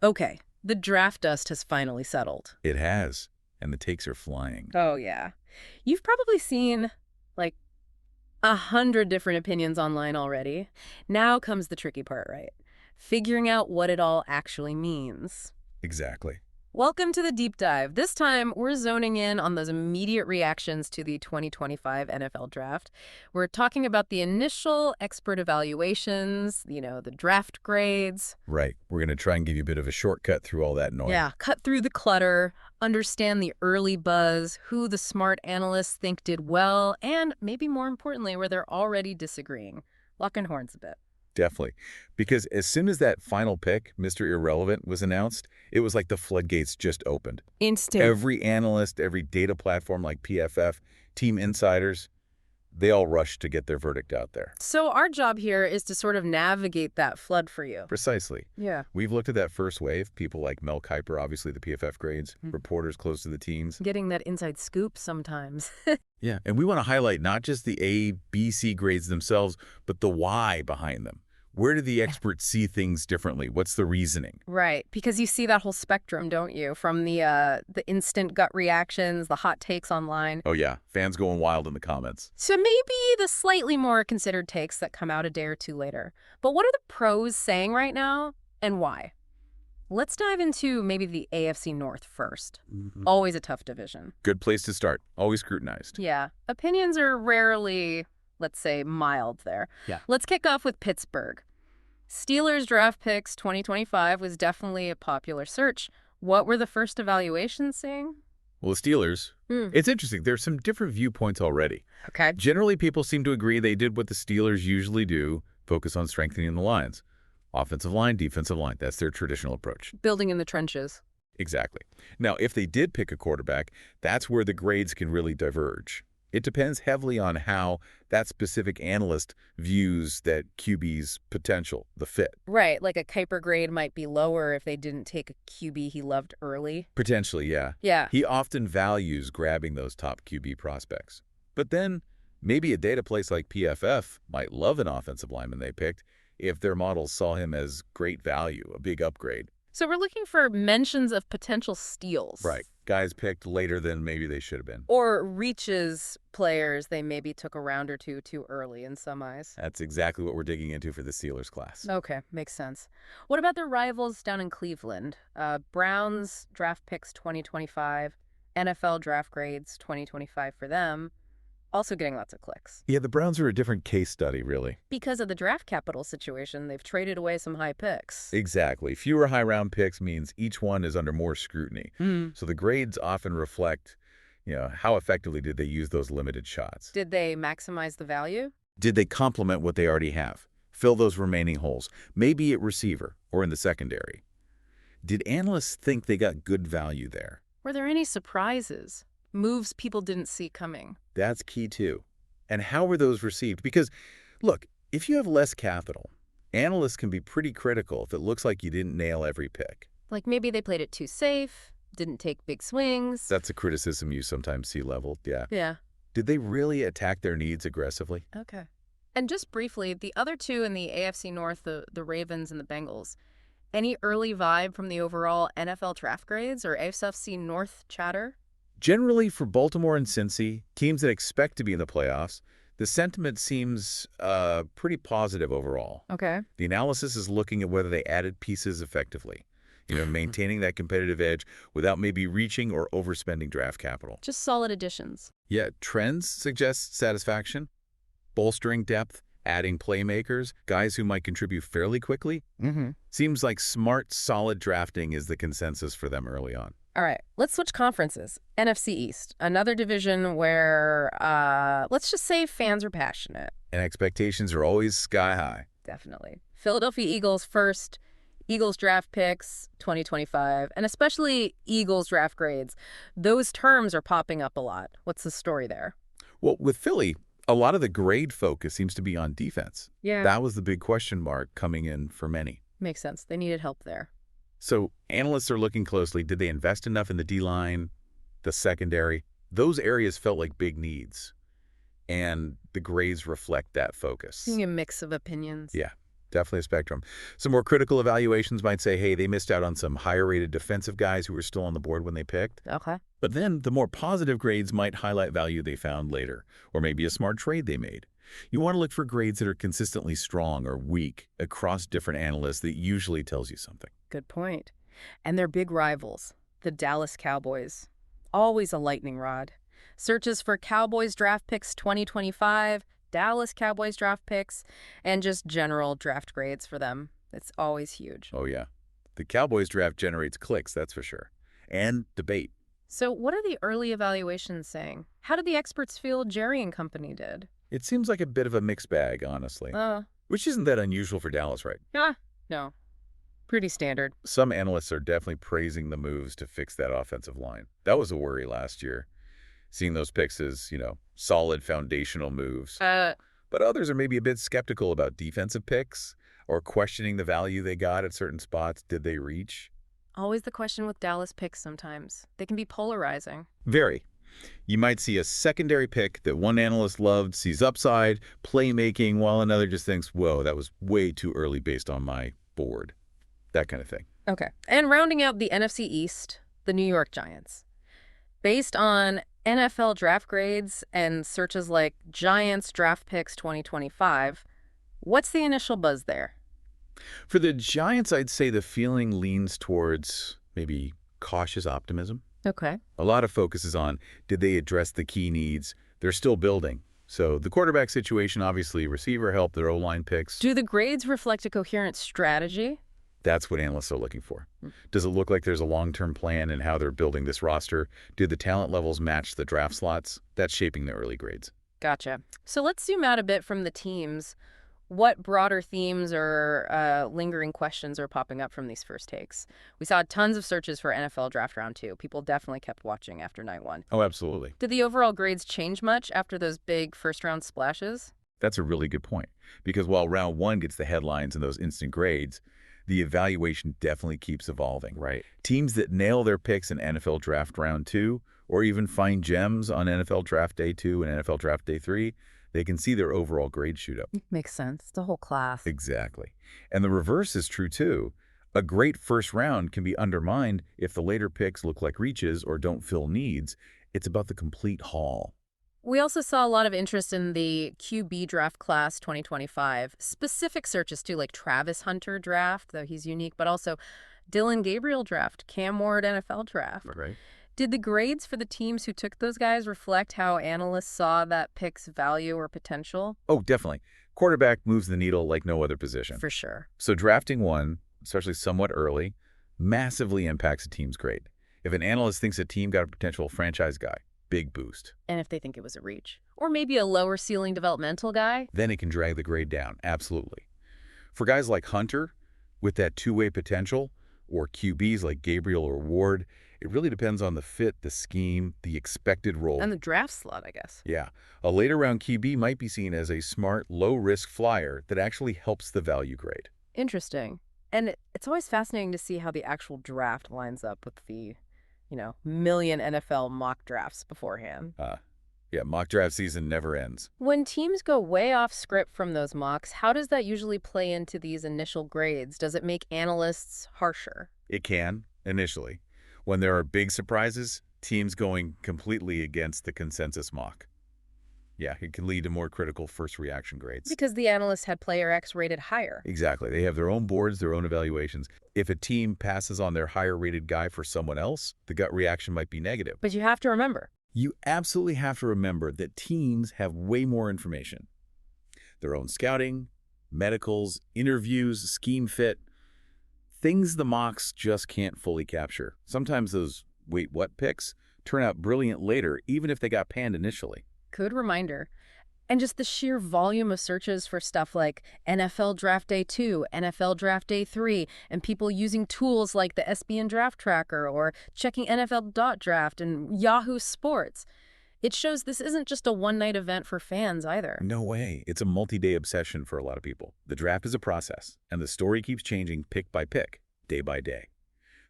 Okay, the draft dust has finally settled. It has, and the takes are flying. Oh, yeah. You've probably seen, like, 100 different opinions online already. Now comes the tricky part, right? Figuring out what it all actually means. Exactly. Welcome to the deep dive. This time, we're zoning in on those immediate reactions to the 2025 NFL Draft. We're talking about the initial expert evaluations, the draft grades. Right. We're going to try and give you a bit of a shortcut through all that noise. Yeah, cut through the clutter, understand the early buzz, who the smart analysts think did well, and maybe more importantly, where they're already disagreeing. Locking horns a bit. Definitely. Because as soon as that final pick, Mr. Irrelevant, was announced, it was like the floodgates just opened. Instant. Every analyst, every data platform like PFF, team insiders, they all rushed to get their verdict out there. So our job here is to sort of navigate that flood for you. Precisely. Yeah. We've looked at that first wave, people like Mel Kiper, obviously the PFF grades, reporters close to the teams. Getting that inside scoop sometimes. Yeah, and we want to highlight not just the A, B, C grades themselves, but the why behind them. Where do the experts see things differently? What's the reasoning? Right, because you see that whole spectrum, don't you? From the instant gut reactions, the hot takes online. Oh yeah, fans going wild in the comments. So maybe the slightly more considered takes that come out a day or two later. But what are the pros saying right now, and why? Let's dive into maybe the AFC North first. Always a tough division. Good place to start. Always scrutinized. Yeah, opinions are rarely, let's say, mild there. Yeah. Let's kick off with Pittsburgh. Steelers draft picks 2025 was definitely a popular search. What were the first evaluations saying? Well, the Steelers, it's interesting. There's some different viewpoints already. Okay. Generally, people seem to agree they did what the Steelers usually do, focus on strengthening the lines. Offensive line, defensive line. That's their traditional approach. Building in the trenches. Exactly. Now, if they did pick a quarterback, that's where the grades can really diverge. It depends heavily on how that specific analyst views that QB's potential, the fit. Right, like a Kuiper grade might be lower if they didn't take a QB he loved early. Potentially, yeah. Yeah. He often values grabbing those top QB prospects. But then, maybe a data place like PFF might love an offensive lineman they picked if their models saw him as great value, a big upgrade. So we're looking for mentions of potential steals. Right. Guys picked later than maybe they should have been. Or reaches players they maybe took a round or two too early in some eyes. That's exactly what we're digging into for the Steelers class. Okay, makes sense. What about their rivals down in Cleveland? Browns draft picks 2025, NFL draft grades 2025 for them. Also getting lots of clicks. Yeah, the Browns are a different case study, really. Because of the draft capital situation, they've traded away some high picks. Exactly. Fewer high-round picks means each one is under more scrutiny. So the grades often reflect, how effectively did they use those limited shots? Did they maximize the value? Did they complement what they already have? Fill those remaining holes, maybe at receiver or in the secondary. Did analysts think they got good value there? Were there any surprises? Moves people didn't see coming? That's key too. And how were those received? Because, look, if you have less capital, analysts can be pretty critical if it looks like you didn't nail every pick. Like maybe they played it too safe, didn't take big swings. That's a criticism you sometimes see leveled, yeah. Yeah. Did they really attack their needs aggressively? Okay. And just briefly, the other two in the AFC North, the Ravens and the Bengals, any early vibe from the overall NFL draft grades or AFC North chatter? Generally, for Baltimore and Cincy, teams that expect to be in the playoffs, the sentiment seems pretty positive overall. Okay. The analysis is looking at whether they added pieces effectively, maintaining that competitive edge without maybe reaching or overspending draft capital. Just solid additions. Yeah, trends suggest satisfaction, bolstering depth, adding playmakers, guys who might contribute fairly quickly. Seems like smart, solid drafting is the consensus for them early on. All right, let's switch conferences. NFC East, another division where, let's just say fans are passionate. And expectations are always sky high. Definitely. Philadelphia Eagles first, Eagles draft picks 2025, and especially Eagles draft grades. Those terms are popping up a lot. What's the story there? Well, with Philly, a lot of the grade focus seems to be on defense. Yeah. That was the big question mark coming in for many. Makes sense. They needed help there. So analysts are looking closely. Did they invest enough in the D-line, the secondary? Those areas felt like big needs, and the grades reflect that focus. Seeing a mix of opinions. Yeah. Definitely a spectrum. Some more critical evaluations might say, hey, they missed out on some higher-rated defensive guys who were still on the board when they picked. Okay. But then the more positive grades might highlight value they found later, or maybe a smart trade they made. You want to look for grades that are consistently strong or weak across different analysts. That usually tells you something. Good point. And their big rivals, the Dallas Cowboys. Always a lightning rod. Searches for Cowboys draft picks 2025, Dallas Cowboys draft picks, and just general draft grades for them. It's always huge. Oh, yeah. The Cowboys draft generates clicks, that's for sure. And debate. So what are the early evaluations saying? How did the experts feel Jerry and company did? It seems like a bit of a mixed bag, honestly. Which isn't that unusual for Dallas, right? No. Pretty standard. Some analysts are definitely praising the moves to fix that offensive line. That was a worry last year, seeing those picks as, solid foundational moves. But others are maybe a bit skeptical about defensive picks or questioning the value they got at certain spots. Did they reach? Always the question with Dallas picks sometimes. They can be polarizing. Very. You might see a secondary pick that one analyst loved, sees upside, playmaking, while another just thinks, whoa, that was way too early based on my board. That kind of thing. Okay. And rounding out the NFC East, the New York Giants. Based on NFL draft grades and searches like Giants draft picks 2025, what's the initial buzz there? For the Giants, I'd say the feeling leans towards maybe cautious optimism. Okay. A lot of focus is on, did they address the key needs? They're still building. So the quarterback situation, obviously, receiver help, their O-line picks. Do the grades reflect a coherent strategy? That's what analysts are looking for. Does it look like there's a long-term plan in how they're building this roster? Do the talent levels match the draft slots? That's shaping the early grades. Gotcha. So let's zoom out a bit from the teams. What broader themes or lingering questions are popping up from these first takes? We saw tons of searches for NFL Draft Round 2. People definitely kept watching after night 1. Oh, absolutely. Did the overall grades change much after those big first-round splashes? That's a really good point. Because while round 1 gets the headlines and those instant grades, the evaluation definitely keeps evolving. Right. Teams that nail their picks in NFL Draft Round 2, or even find gems on NFL Draft Day 2 and NFL Draft Day 3, they can see their overall grade shoot up. Makes sense. It's the whole class. Exactly. And the reverse is true, too. A great first round can be undermined if the later picks look like reaches or don't fill needs. It's about the complete haul. We also saw a lot of interest in the QB draft class 2025. Specific searches, too, like Travis Hunter draft, though he's unique, but also Dylan Gabriel draft, Cam Ward NFL draft. Right. Did the grades for the teams who took those guys reflect how analysts saw that pick's value or potential? Oh, definitely. Quarterback moves the needle like no other position. For sure. So drafting one, especially somewhat early, massively impacts a team's grade. If an analyst thinks a team got a potential franchise guy, big boost. And if they think it was a reach. Or maybe a lower ceiling developmental guy. Then it can drag the grade down, absolutely. For guys like Hunter, with that two-way potential, or QBs like Gabriel or Ward, it really depends on the fit, the scheme, the expected role. And the draft slot, I guess. Yeah. A later round QB might be seen as a smart, low-risk flyer that actually helps the value grade. Interesting. And it's always fascinating to see how the actual draft lines up with the, million NFL mock drafts beforehand. Yeah, mock draft season never ends. When teams go way off script from those mocks, how does that usually play into these initial grades? Does it make analysts harsher? It can, initially. When there are big surprises, teams going completely against the consensus mock. Yeah, it can lead to more critical first reaction grades. Because the analyst had player X rated higher. Exactly. They have their own boards, their own evaluations. If a team passes on their higher rated guy for someone else, the gut reaction might be negative. But you have to remember. You absolutely have to remember that teams have way more information. Their own scouting, medicals, interviews, scheme fit, things the mocks just can't fully capture. Sometimes those wait what picks turn out brilliant later, even if they got panned initially. Good reminder. And just the sheer volume of searches for stuff like NFL Draft Day 2, NFL Draft Day 3, and people using tools like the SBN Draft Tracker or checking NFL.draft and Yahoo Sports. It shows this isn't just a one-night event for fans either. No way. It's a multi-day obsession for a lot of people. The draft is a process, and the story keeps changing pick by pick, day by day.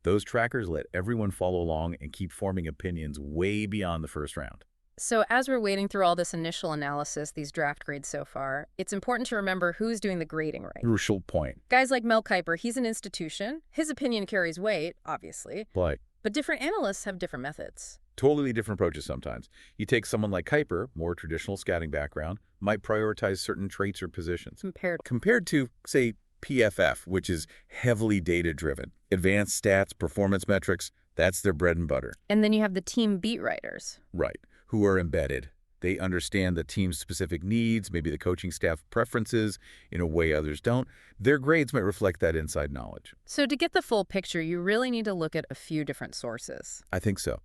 Those trackers let everyone follow along and keep forming opinions way beyond the first round. So as we're wading through all this initial analysis, these draft grades so far, it's important to remember who's doing the grading right. Crucial point. Guys like Mel Kiper, he's an institution. His opinion carries weight, obviously. Like, But different analysts have different methods. totally different approaches sometimes. You take someone like Kuiper, more traditional scouting background, might prioritize certain traits or positions. Compared to, say, PFF, which is heavily data-driven. Advanced stats, performance metrics, that's their bread and butter. And then you have the team beat writers. Right, who are embedded. They understand the team's specific needs, maybe the coaching staff preferences in a way others don't. Their grades might reflect that inside knowledge. So to get the full picture, you really need to look at a few different sources. I think so.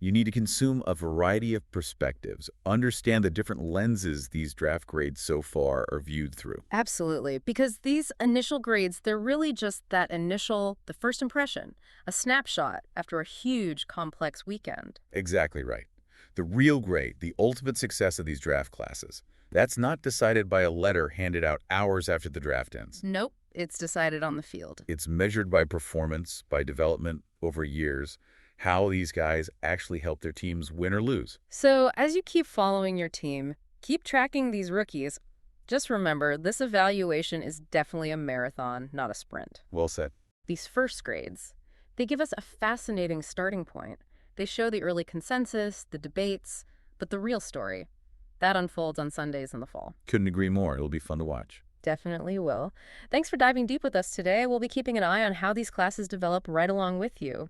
You need to consume a variety of perspectives, understand the different lenses these draft grades so far are viewed through. Absolutely, because these initial grades, they're really just the first impression, a snapshot after a huge, complex weekend. Exactly right. The real grade, the ultimate success of these draft classes, that's not decided by a letter handed out hours after the draft ends. Nope, it's decided on the field. It's measured by performance, by development over years, how these guys actually help their teams win or lose. So as you keep following your team, keep tracking these rookies. Just remember, this evaluation is definitely a marathon, not a sprint. Well said. These first grades, they give us a fascinating starting point. They show the early consensus, the debates, but the real story, that unfolds on Sundays in the fall. Couldn't agree more. It'll be fun to watch. Definitely will. Thanks for diving deep with us today. We'll be keeping an eye on how these classes develop right along with you.